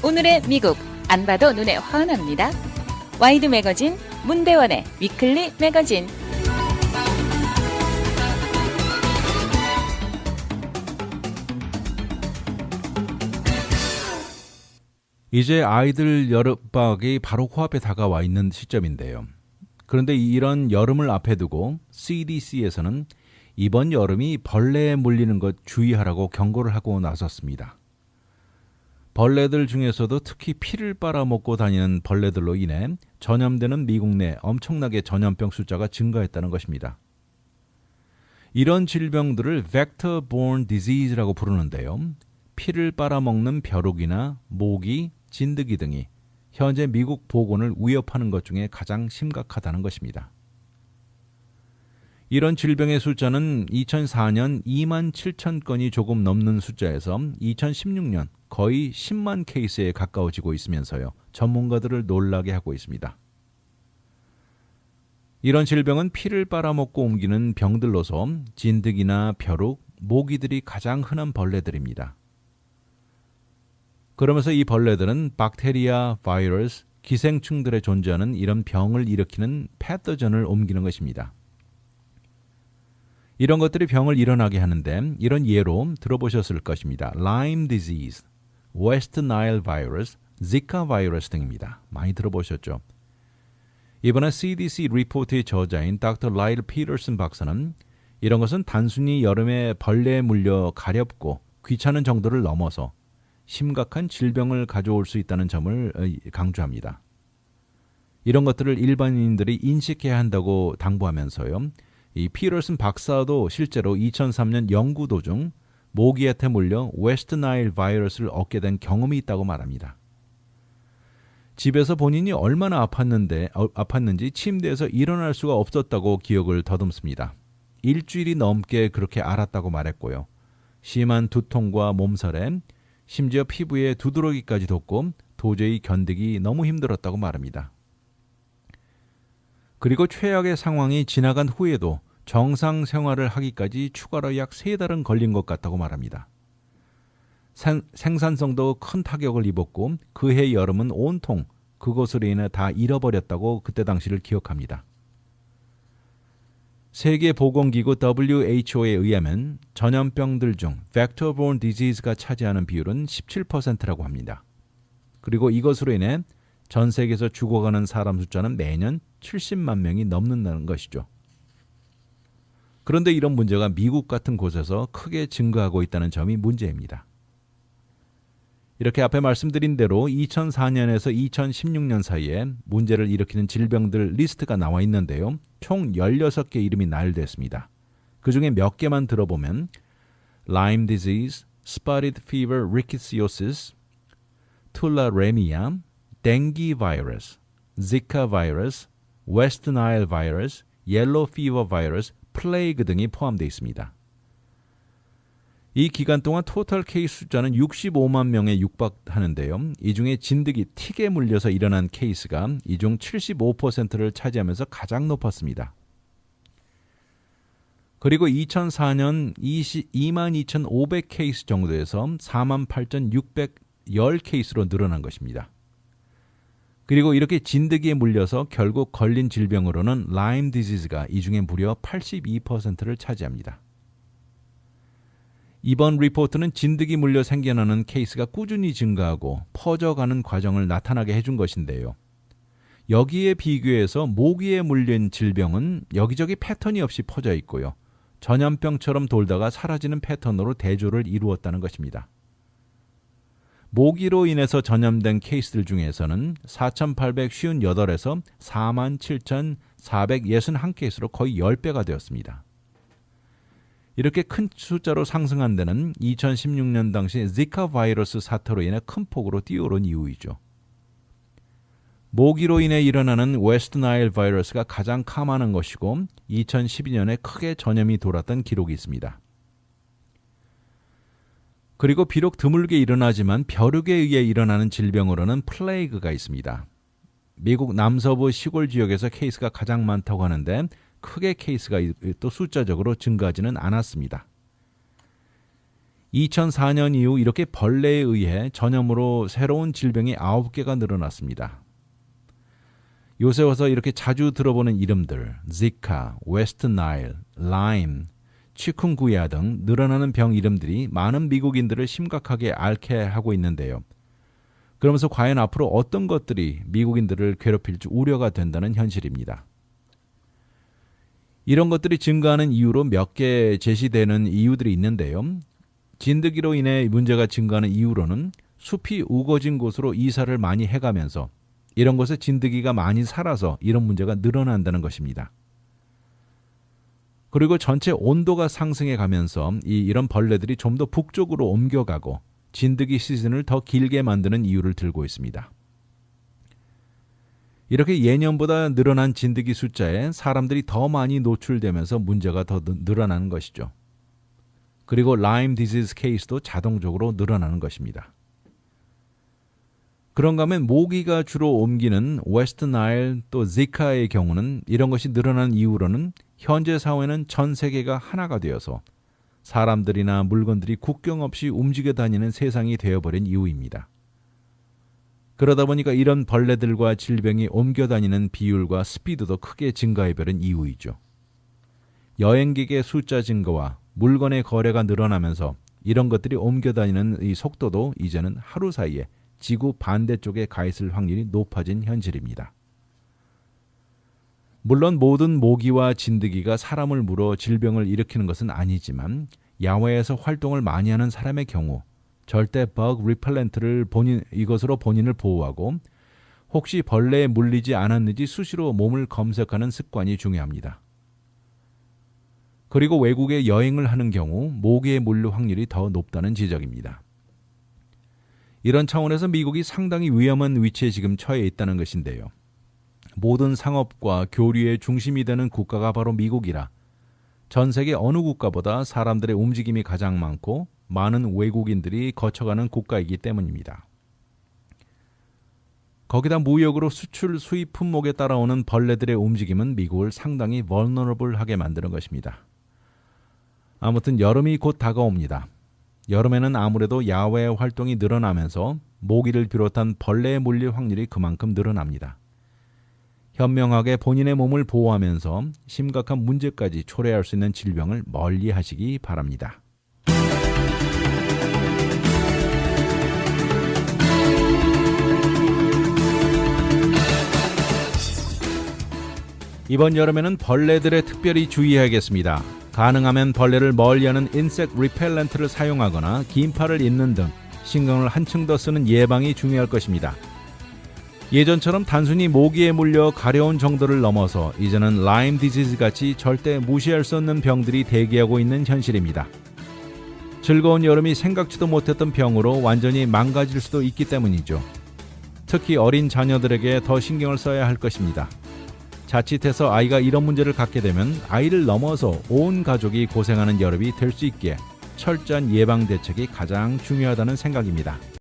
오늘의 미국 안 봐도 눈에 환합니다. 와이드 매거진 문대원의 위클리 매거진. 이제 아이들 여름방학이 바로 코앞에 다가와 있는 시점인데요. 그런데 이런 여름을 앞에 두고 CDC에서는 이번 여름이 벌레에 물리는 것 주의하라고 경고를 하고 나섰습니다. 벌레들 중에서도 특히 피를 빨아먹고 다니는 벌레들로 인해 전염되는 미국 내 엄청나게 전염병 숫자가 증가했다는 것입니다. 이런 질병들을 vector-borne disease라고 부르는데요. 피를 빨아먹는 벼룩이나 모기, 진드기 등이 현재 미국 보건을 위협하는 것 중에 가장 심각하다는 것입니다. 이런 질병의 숫자는 2004년 2만 7천 건이 조금 넘는 숫자에서 2016년 거의 10만 케이스에 가까워지고 있으면서요. 전문가들을 놀라게 하고 있습니다. 이런 질병은 피를 빨아먹고 옮기는 병들로서 진드기나 벼룩, 모기들이 가장 흔한 벌레들입니다. 그러면서 이 벌레들은 박테리아, 바이러스, 기생충들에 존재하는 이런 병을 일으키는 패더전을 옮기는 것입니다. 이런 것들이 병을 일어나게 하는데 이런 예로 들어보셨을 것입니다. Lyme disease, West Nile virus, Zika virus 등입니다. 많이 들어보셨죠? 이번에 CDC 리포트의 저자인 Dr. 라일 피터슨 박사는 이런 것은 단순히 여름에 벌레에 물려 가렵고 귀찮은 정도를 넘어서 심각한 질병을 가져올 수 있다는 점을 강조합니다. 이런 것들을 일반인들이 인식해야 한다고 당부하면서요. 이 피터슨 박사도 실제로 2003년 연구 도중 모기한테 물려 웨스트 나일 바이러스를 얻게 된 경험이 있다고 말합니다. 집에서 본인이 얼마나 아팠는지 침대에서 일어날 수가 없었다고 기억을 더듬습니다. 일주일이 넘게 그렇게 앓았다고 말했고요. 심한 두통과 몸살에 심지어 피부에 두드러기까지 돋고 도저히 견디기 너무 힘들었다고 말합니다. 그리고 최악의 상황이 지나간 후에도 정상 생활을 하기까지 추가로 약 3달은 걸린 것 같다고 말합니다. 생산성도 큰 타격을 입었고 그해 여름은 온통 그것으로 인해 다 잃어버렸다고 그때 당시를 기억합니다. 세계보건기구 WHO에 의하면 전염병들 중 vector-borne disease가 차지하는 비율은 17%라고 합니다. 그리고 이것으로 인해 전 세계에서 죽어가는 사람 숫자는 매년 70만 명이 넘는다는 것이죠. 그런데 이런 문제가 미국 같은 곳에서 크게 증가하고 있다는 점이 문제입니다. 이렇게 앞에 말씀드린 대로 2004년에서 2016년 사이에 문제를 일으키는 질병들 리스트가 나와 있는데요. 총 16개 이름이 나열됐습니다. 그중에 몇 개만 들어보면 Lyme disease, spotted fever rickettsiosis, tularemia, dengue virus, Zika virus, West Nile virus, yellow fever virus, 플레이그 등이 포함되어 있습니다. 이 기간 동안 토탈 케이스 숫자는 65만 명에 육박하는데요. 이 중에 진드기, 틱에 물려서 일어난 케이스가 이 중 75%를 차지하면서 가장 높았습니다. 그리고 2004년 22,500 케이스 정도에서 48,610 케이스로 늘어난 것입니다. 그리고 이렇게 진드기에 물려서 결국 걸린 질병으로는 라임 디지즈가 이 중에 무려 82%를 차지합니다. 이번 리포트는 진드기 물려 생겨나는 케이스가 꾸준히 증가하고 퍼져가는 과정을 나타나게 해준 것인데요. 여기에 비교해서 모기에 물린 질병은 여기저기 패턴이 없이 퍼져 있고요. 전염병처럼 돌다가 사라지는 패턴으로 대조를 이루었다는 것입니다. 모기로 인해서 전염된 케이스들 중에서는 4,858에서 47,461 케이스로 거의 10배가 되었습니다. 이렇게 큰 숫자로 상승한 데는 2016년 당시 지카 바이러스 사태로 인해 큰 폭으로 뛰어오른 이유이죠. 모기로 인해 일어나는 웨스트 나일 바이러스가 가장 감안한 것이고 2012년에 크게 전염이 돌았던 기록이 있습니다. 그리고 비록 드물게 일어나지만 벼룩에 의해 일어나는 질병으로는 플레이그가 있습니다. 미국 남서부 시골 지역에서 케이스가 가장 많다고 하는데 크게 케이스가 또 숫자적으로 증가하지는 않았습니다. 2004년 이후 이렇게 벌레에 의해 전염으로 새로운 질병이 9개가 늘어났습니다. 요새 와서 이렇게 자주 들어보는 이름들, 지카, 웨스트 나일, 라임, 치쿤구야 등 늘어나는 병 이름들이 많은 미국인들을 심각하게 앓게 하고 있는데요. 그러면서 과연 앞으로 어떤 것들이 미국인들을 괴롭힐지 우려가 된다는 현실입니다. 이런 것들이 증가하는 이유로 몇 개 제시되는 이유들이 있는데요. 진드기로 인해 문제가 증가하는 이유로는 숲이 우거진 곳으로 이사를 많이 해가면서 이런 곳에 진드기가 많이 살아서 이런 문제가 늘어난다는 것입니다. 그리고 전체 온도가 상승해 가면서 이런 벌레들이 좀 더 북쪽으로 옮겨가고 진드기 시즌을 더 길게 만드는 이유를 들고 있습니다. 이렇게 예년보다 늘어난 진드기 숫자에 사람들이 더 많이 노출되면서 문제가 더 늘어나는 것이죠. 그리고 라임 디지즈 케이스도 자동적으로 늘어나는 것입니다. 그런가 하면 모기가 주로 옮기는 웨스트 나일 또 지카의 경우는 이런 것이 늘어난 이후로는 현재 사회는 전 세계가 하나가 되어서 사람들이나 물건들이 국경 없이 움직여 다니는 세상이 되어버린 이유입니다. 그러다 보니까 이런 벌레들과 질병이 옮겨 다니는 비율과 스피드도 크게 증가해버린 이유이죠. 여행객의 숫자 증가와 물건의 거래가 늘어나면서 이런 것들이 옮겨 다니는 이 속도도 이제는 하루 사이에 지구 반대쪽에 가 있을 확률이 높아진 현실입니다. 물론 모든 모기와 진드기가 사람을 물어 질병을 일으키는 것은 아니지만 야외에서 활동을 많이 하는 사람의 경우 절대 버그 리펠런트를 이것으로 본인을 보호하고 혹시 벌레에 물리지 않았는지 수시로 몸을 검색하는 습관이 중요합니다. 그리고 외국에 여행을 하는 경우 모기에 물릴 확률이 더 높다는 지적입니다. 이런 차원에서 미국이 상당히 위험한 위치에 지금 처해 있다는 것인데요. 모든 상업과 교류의 중심이 되는 국가가 바로 미국이라 전 세계 어느 국가보다 사람들의 움직임이 가장 많고 많은 외국인들이 거쳐가는 국가이기 때문입니다. 거기다 무역으로 수출 수입 품목에 따라오는 벌레들의 움직임은 미국을 상당히 vulnerable하게 만드는 것입니다. 아무튼 여름이 곧 다가옵니다. 여름에는 아무래도 야외 활동이 늘어나면서 모기를 비롯한 벌레에 물릴 확률이 그만큼 늘어납니다. 현명하게 본인의 몸을 보호하면서 심각한 문제까지 초래할 수 있는 질병을 멀리 하시기 바랍니다. 이번 여름에는 벌레들에 특별히 주의해야겠습니다. 가능하면 벌레를 멀리하는 인섹트 리펠런트를 사용하거나 긴팔을 입는 등 신경을 한층 더 쓰는 예방이 중요할 것입니다. 예전처럼 단순히 모기에 물려 가려운 정도를 넘어서 이제는 라임 디지즈 같이 절대 무시할 수 없는 병들이 대기하고 있는 현실입니다. 즐거운 여름이 생각지도 못했던 병으로 완전히 망가질 수도 있기 때문이죠. 특히 어린 자녀들에게 더 신경을 써야 할 것입니다. 자칫해서 아이가 이런 문제를 갖게 되면 아이를 넘어서 온 가족이 고생하는 여름이 될 수 있기에 철저한 예방 대책이 가장 중요하다는 생각입니다.